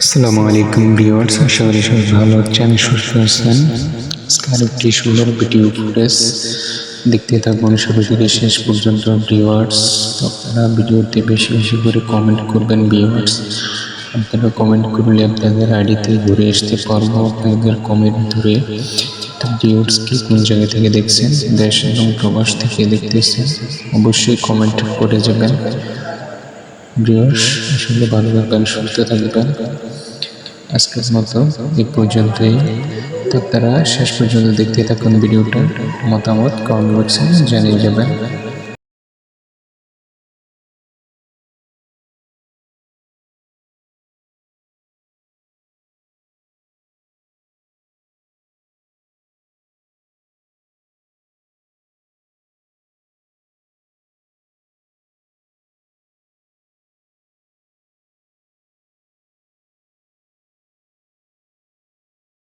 আসসালামু আলাইকুম ভিউয়ার্স, আশা করি সবাই ভালো আছেন, সুস্থ আছেন। আজকে আরেকটি সুন্দর ভিডিও ফুটেজ দেখতে থাকুন শুরু থেকে শেষ পর্যন্ত ভিউয়ার্স। আপনারা ভিডিওতে বেশি বেশি করে কমেন্ট করবেন ভিউয়ার্স। আপনারা কমেন্ট করলে আপনাদের আইডিতে ঘুরে আসতে পারবো আপনাদের কমেন্ট ধরে। ভিউয়ার্স, কি কোন জায়গা থেকে দেখছেন, দেশ এবং প্রবাস থেকে দেখতেছেন, অবশ্যই কমেন্ট করে যাবেন ভিউয়ার্স। আসলে ভালো থাকবেন, সুস্থ থাকবেন। আজকের মতো এই পর্যন্তই। তো আপনারা শেষ পর্যন্ত দেখতে থাকুন ভিডিওটা, মতামত কমেন্ট বক্সে জানিয়ে যাবেন।